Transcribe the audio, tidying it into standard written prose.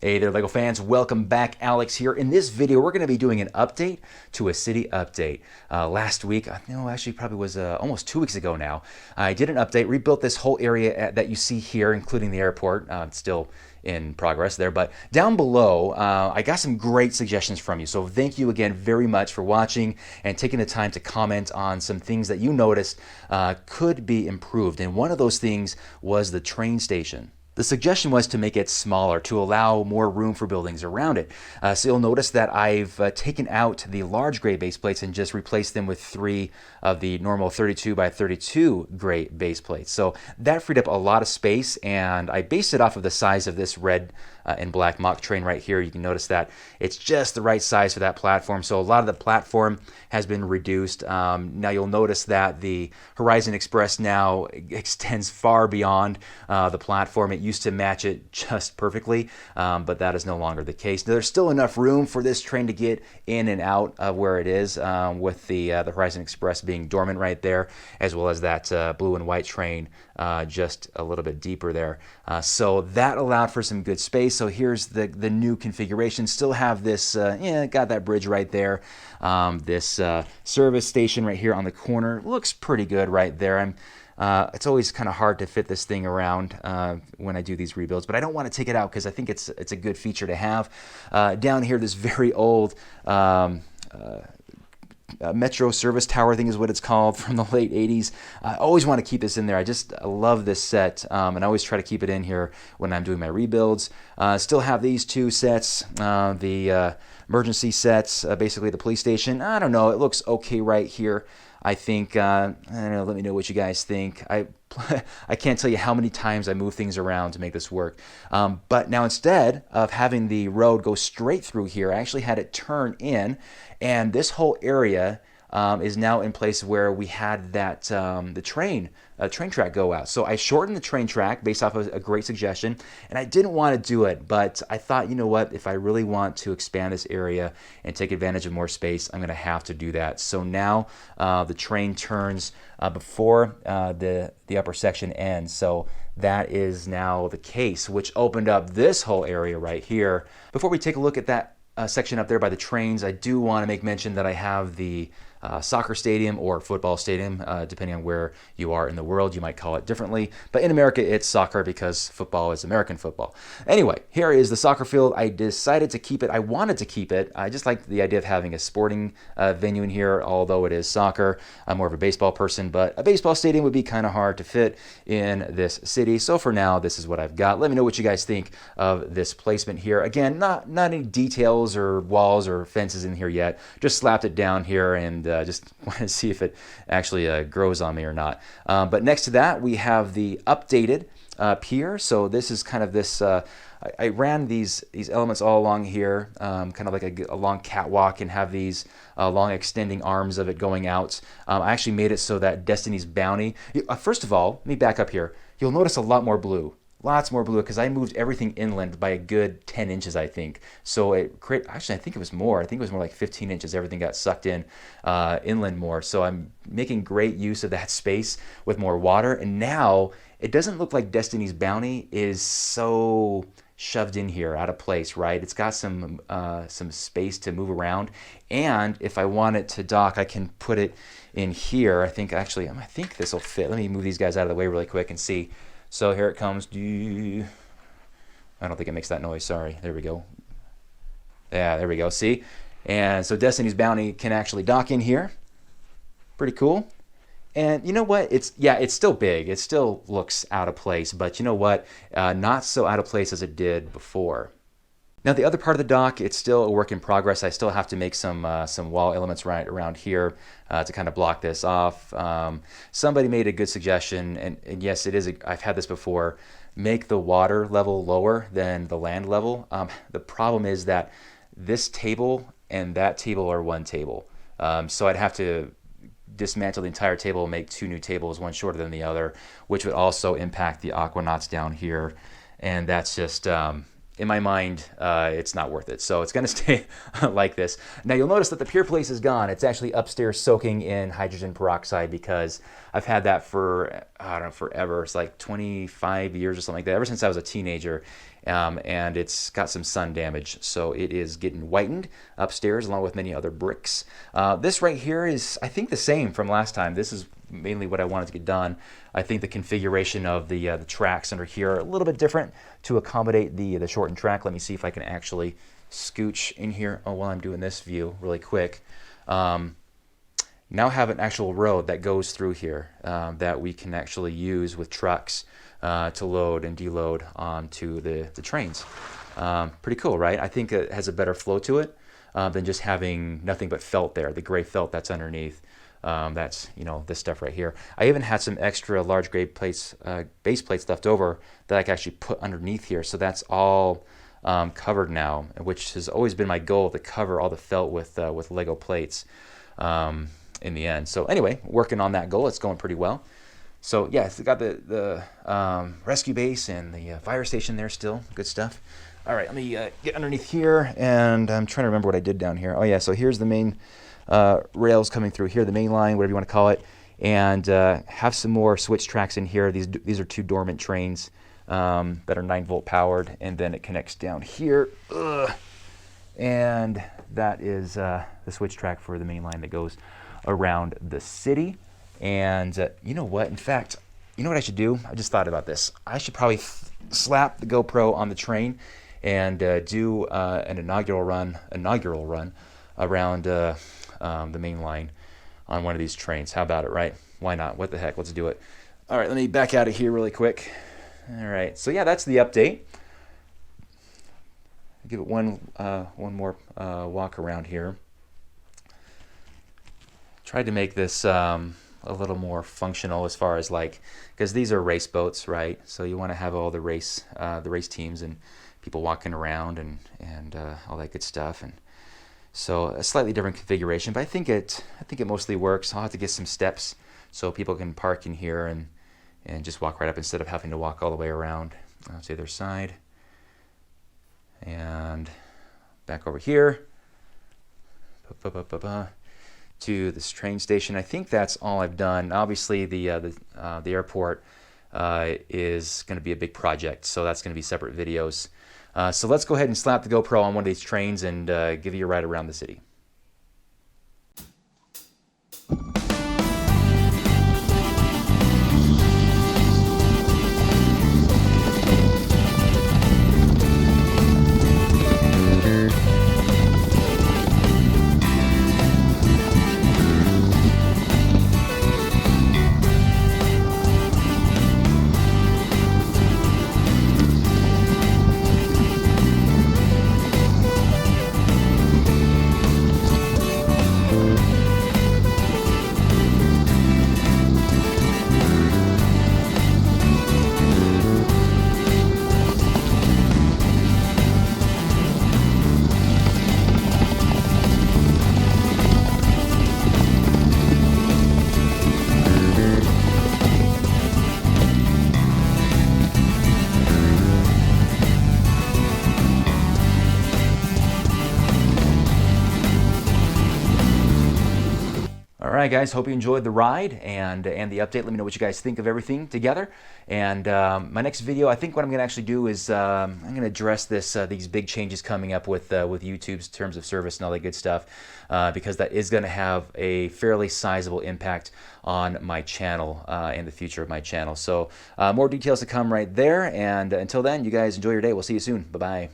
Hey there, LEGO fans. Welcome back. Alex here. In this video, we're going to be doing an update to a city update. Last week, actually probably was almost 2 weeks ago now, I did an update, rebuilt this whole area that you see here, including the airport. It's still in progress there, but down below, I got some great suggestions from you. So thank you again very much for watching and taking the time to comment on some things that you noticed could be improved. And one of those things was the train station. The suggestion was to make it smaller to allow more room for buildings around it. So you'll notice that I've taken out the large gray base plates and just replaced them with 3 of the normal 32 by 32 gray base plates. So that freed up a lot of space, and I based it off of the size of this red and black mock train right here. You can notice that it's just the right size for that platform. So a lot of the platform has been reduced. Now you'll notice that the Horizon Express now extends far beyond the platform. It used to match it just perfectly, but that is no longer the case. Now, there's still enough room for this train to get in and out of where it is, with the Horizon Express being dormant right there, as well as that blue and white train just a little bit deeper there. So that allowed for some good space. So here's the new configuration. Still have this, got that bridge right there. This service station right here on the corner looks pretty good right there. It's always kind of hard to fit this thing around when I do these rebuilds, but I don't want to take it out because I think it's a good feature to have. Down here, this very old Metro service tower, I think is what it's called, from the late 80s. I always want to keep this in there. I love this set, and I always try to keep it in here when I'm doing my rebuilds. Still have these 2 sets, the emergency sets, basically the police station. I don't know, it looks okay right here. I think, I don't know, let me know what you guys think. I can't tell you how many times I move things around to make this work. But now, instead of having the road go straight through here, I actually had it turn in, and this whole area is now in place where we had that the train track go out. So I shortened the train track based off of a great suggestion, and I didn't want to do it, but I thought, you know what, if I really want to expand this area and take advantage of more space, I'm going to have to do that. So now the train turns before the upper section ends. So that is now the case, which opened up this whole area right here. Before we take a look at that section up there by the trains, I do want to make mention that I have the soccer stadium or football stadium, depending on where you are in the world. You might call it differently, but in America it's soccer because football is American football. Anyway, here is the soccer field. I decided to keep it. I wanted to keep it. I just like the idea of having a sporting venue in here, although it is soccer. I'm more of a baseball person, but a baseball stadium would be kind of hard to fit in this city. So for now, this is what I've got. Let me know what you guys think of this placement here. Again, not any details or walls or fences in here yet. Just slapped it down here and just want to see if it actually grows on me or not. But next to that, we have the updated pier. So this is kind of this, I ran these elements all along here, kind of like a long catwalk, and have these long extending arms of it going out. I actually made it so that Destiny's Bounty, first of all, let me back up here. You'll notice a lot more blue. Lots more blue, because I moved everything inland by a good 10 inches, I think. So actually, I think it was more. I think it was more like 15 inches. Everything got sucked in inland more. So I'm making great use of that space with more water. And now it doesn't look like Destiny's Bounty is so shoved in here, out of place, right? It's got some space to move around. And if I want it to dock, I can put it in here. I think this will fit. Let me move these guys out of the way really quick and see. So here it comes. I don't think it makes that noise. Sorry. There we go. Yeah, there we go. See? And so Destiny's Bounty can actually dock in here. Pretty cool. And you know what? It's still big. It still looks out of place. But you know what? Not so out of place as it did before. Now the other part of the dock, it's still a work in progress. I still have to make some wall elements right around here to kind of block this off. Somebody made a good suggestion, and yes, it is. I've had this before. Make the water level lower than the land level. The problem is that this table and that table are one table, so I'd have to dismantle the entire table and make 2 new tables, one shorter than the other, which would also impact the aquanauts down here, and that's just in my mind, it's not worth it. So it's going to stay like this. Now you'll notice that the pier place is gone. It's actually upstairs soaking in hydrogen peroxide because I've had that for, I don't know, forever. It's like 25 years or something like that, ever since I was a teenager. and it's got some sun damage, so it is getting whitened upstairs along with many other bricks. This right here is, I think, the same from last time. This is mainly what I wanted to get done. I think the configuration of the tracks under here are a little bit different to accommodate the shortened track. Let me see if I can actually scooch in here while I'm doing this view really quick. Now have an actual road that goes through here that we can actually use with trucks to load and deload onto the trains. Pretty cool, right? I think it has a better flow to it than just having nothing but felt there, the gray felt that's underneath. That's, you know, this stuff right here. I even had some extra large gray plates, base plates left over that I can actually put underneath here. So that's all covered now, which has always been my goal, to cover all the felt with Lego plates in the end. So anyway, working on that goal. It's going pretty well. So yeah, it's got the rescue base and the fire station there still. Good stuff. All right, let me get underneath here, and I'm trying to remember what I did down here. Oh yeah, so here's the main rails coming through here, the main line, whatever you want to call it, and have some more switch tracks in here. These are two dormant trains that are 9-volt powered, and then it connects down here. And that is the switch track for the main line that goes around the city. And you know what? In fact, you know what I should do? I just thought about this. I should probably slap the GoPro on the train and do an inaugural run around the main line on one of these trains. How about it, right? Why not? What the heck? Let's do it. All right, let me back out of here really quick. All right, so yeah, that's the update. I'll give it one more walk around here. Tried to make this a little more functional as far as, like, because these are race boats, right? So you want to have all the race teams and people walking around and all that good stuff. And so a slightly different configuration, but I think it mostly works. I'll have to get some steps so people can park in here and just walk right up instead of having to walk all the way around to the other side. And back over here to this train station. I think that's all I've done. Obviously, the airport is going to be a big project, so that's going to be separate videos. So let's go ahead and slap the GoPro on one of these trains and give you a ride around the city. All right, guys, hope you enjoyed the ride and the update. Let me know what you guys think of everything together. And my next video, I think what I'm going to actually do is I'm going to address these big changes coming up with YouTube's terms of service and all that good stuff, because that is going to have a fairly sizable impact on my channel and the future of my channel. So more details to come right there. And until then, you guys enjoy your day. We'll see you soon. Bye-bye.